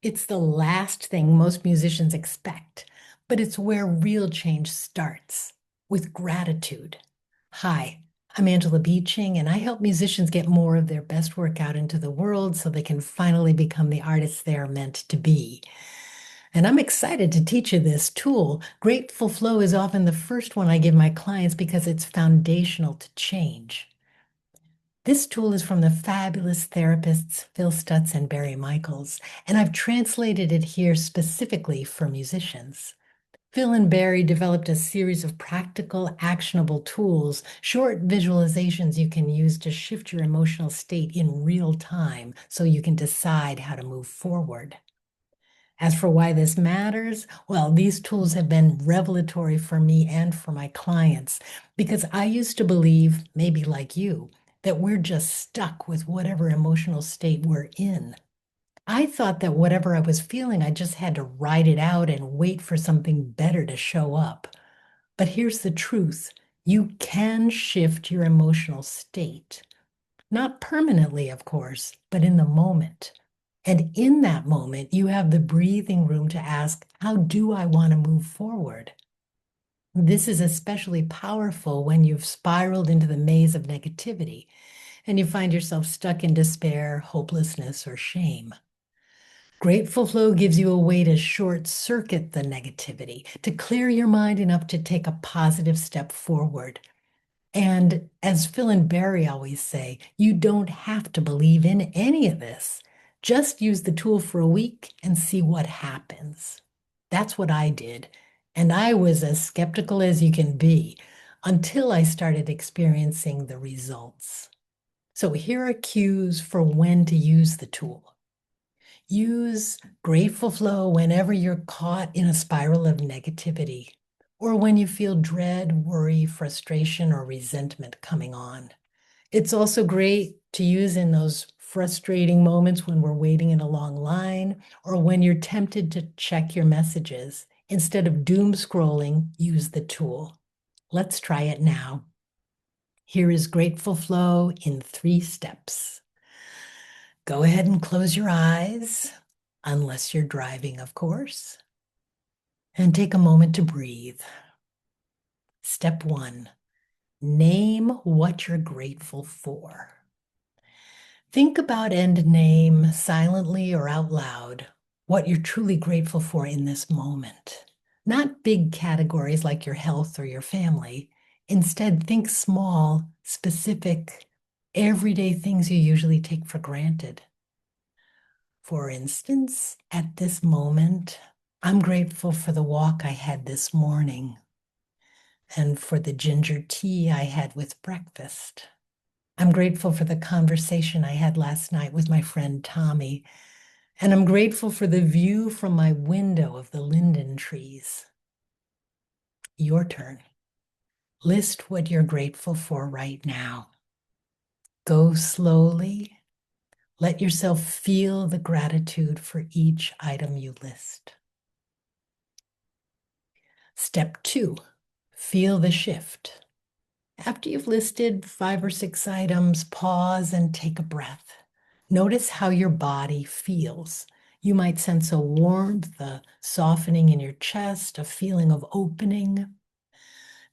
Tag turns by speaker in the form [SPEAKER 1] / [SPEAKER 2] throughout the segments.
[SPEAKER 1] It's the last thing most musicians expect, but it's where real change starts with gratitude. Hi, I'm Angela Beeching, and I help musicians get more of their best work out into the world so they can finally become the artists they are meant to be. And I'm excited to teach you this tool. Grateful Flow is often the first one I give my clients because it's foundational to change. This tool is from the fabulous therapists Phil Stutz and Barry Michels, and I've translated it here specifically for musicians. Phil and Barry developed a series of practical, actionable tools, short visualizations you can use to shift your emotional state in real time so you can decide how to move forward. As for why this matters, well, these tools have been revelatory for me and for my clients because I used to believe, maybe like you, that we're just stuck with whatever emotional state we're in. I thought that whatever I was feeling, I just had to ride it out and wait for something better to show up. But here's the truth. You can shift your emotional state. Not permanently, of course, but in the moment. And in that moment, you have the breathing room to ask, how do I want to move forward? This is especially powerful when you've spiraled into the maze of negativity and you find yourself stuck in despair, hopelessness, or shame. Grateful Flow gives you a way to short circuit the negativity, to clear your mind enough to take a positive step forward. And as Phil and Barry always say, you don't have to believe in any of this. Just use the tool for a week and see what happens. That's what I did. And I was as skeptical as you can be until I started experiencing the results. So here are cues for when to use the tool. Use Grateful Flow whenever you're caught in a spiral of negativity or when you feel dread, worry, frustration, or resentment coming on. It's also great to use in those frustrating moments when we're waiting in a long line or when you're tempted to check your messages. Instead of doom scrolling, use the tool. Let's try it now. Here is Grateful Flow in 3 steps. Go ahead and close your eyes, unless you're driving, of course, and take a moment to breathe. Step 1, name what you're grateful for. Think about and name silently or out loud what you're truly grateful for in this moment. Not big categories like your health or your family. Instead, think small, specific, everyday things you usually take for granted. For instance, at this moment, I'm grateful for the walk I had this morning and for the ginger tea I had with breakfast. I'm grateful for the conversation I had last night with my friend Tommy, and I'm grateful for the view from my window of the linden trees. Your turn. List what you're grateful for right now. Go slowly. Let yourself feel the gratitude for each item you list. Step 2, feel the shift. After you've listed 5 or 6 items, pause and take a breath. Notice how your body feels. You might sense a warmth, a softening in your chest, a feeling of opening.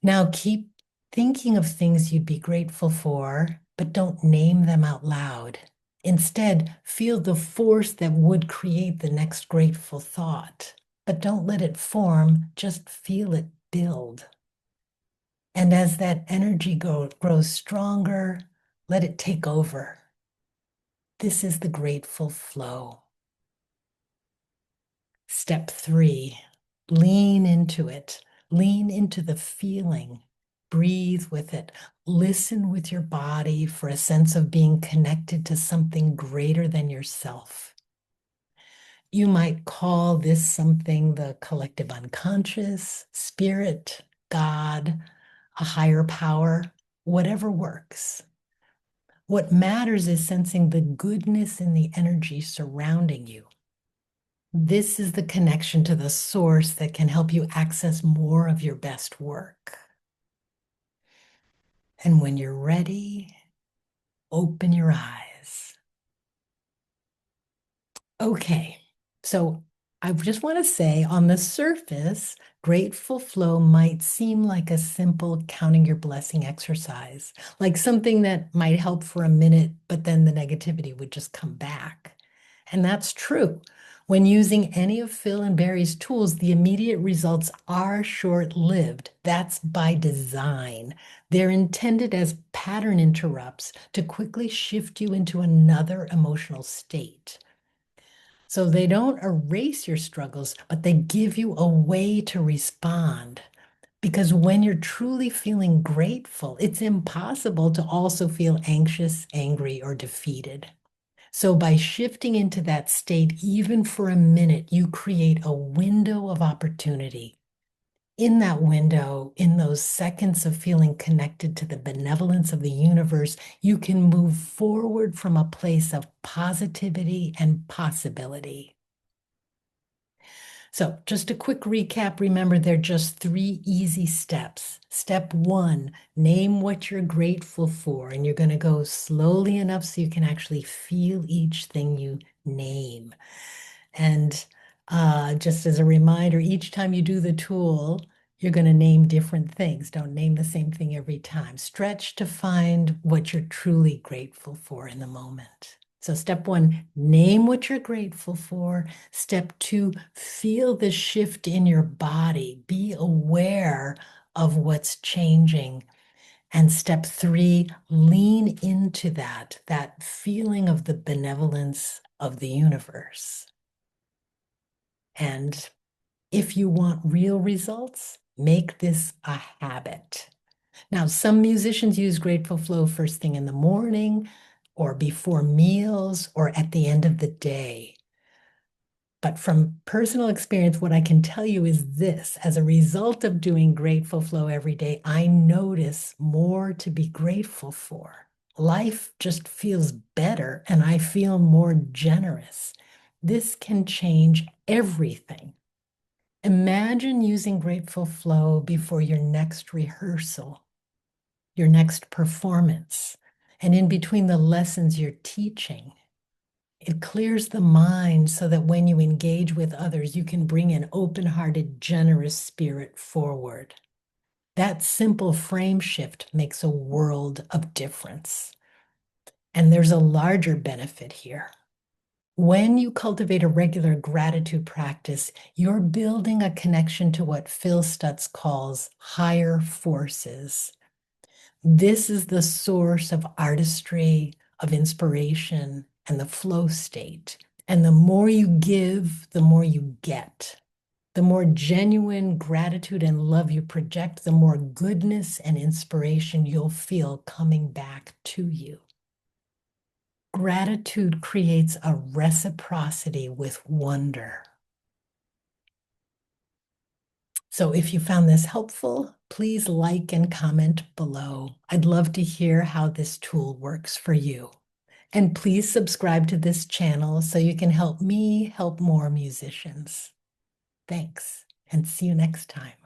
[SPEAKER 1] Now keep thinking of things you'd be grateful for, but don't name them out loud. Instead, feel the force that would create the next grateful thought. But don't let it form, just feel it build. And as that energy grows stronger, let it take over. This is the grateful flow. Step 3, lean into it. Lean into the feeling. Breathe with it. Listen with your body for a sense of being connected to something greater than yourself. You might call this something the collective unconscious, spirit, God, a higher power, whatever works. What matters is sensing the goodness in the energy surrounding you. This is the connection to the source that can help you access more of your best work. And when you're ready, open your eyes. Okay, So I just want to say on the surface, grateful flow might seem like a simple counting your blessing exercise, like something that might help for a minute, but then the negativity would just come back. And that's true. When using any of Phil and Barry's tools, the immediate results are short-lived. That's by design. They're intended as pattern interrupts to quickly shift you into another emotional state. So they don't erase your struggles, but they give you a way to respond. Because when you're truly feeling grateful, it's impossible to also feel anxious, angry, or defeated. So by shifting into that state, even for a minute, you create a window of opportunity. In that window, in those seconds of feeling connected to the benevolence of the universe, you can move forward from a place of positivity and possibility. So, just a quick recap. Remember, they're just 3 easy steps. Step 1, name what you're grateful for. And you're going to go slowly enough so you can actually feel each thing you name. And just as a reminder, each time you do the tool, you're going to name different things. Don't name the same thing every time. Stretch to find what you're truly grateful for in the moment. So step 1, name what you're grateful for. Step 2, feel the shift in your body. Be aware of what's changing. And step 3, lean into that feeling of the benevolence of the universe. And if you want real results, make this a habit. Now, some musicians use Grateful Flow first thing in the morning or before meals or at the end of the day. But from personal experience, what I can tell you is this: as a result of doing Grateful Flow every day, I notice more to be grateful for. Life just feels better and I feel more generous. This can change everything. Imagine using Grateful Flow before your next rehearsal, your next performance, and in between the lessons you're teaching. It clears the mind so that when you engage with others, you can bring an open-hearted, generous spirit forward. That simple frame shift makes a world of difference. And there's a larger benefit here. When you cultivate a regular gratitude practice, you're building a connection to what Phil Stutz calls higher forces. This is the source of artistry, of inspiration, and the flow state. And the more you give, the more you get. The more genuine gratitude and love you project, the more goodness and inspiration you'll feel coming back to you. Gratitude creates a reciprocity with wonder. So if you found this helpful, please like and comment below. I'd love to hear how this tool works for you. And please subscribe to this channel so you can help me help more musicians. Thanks, and see you next time.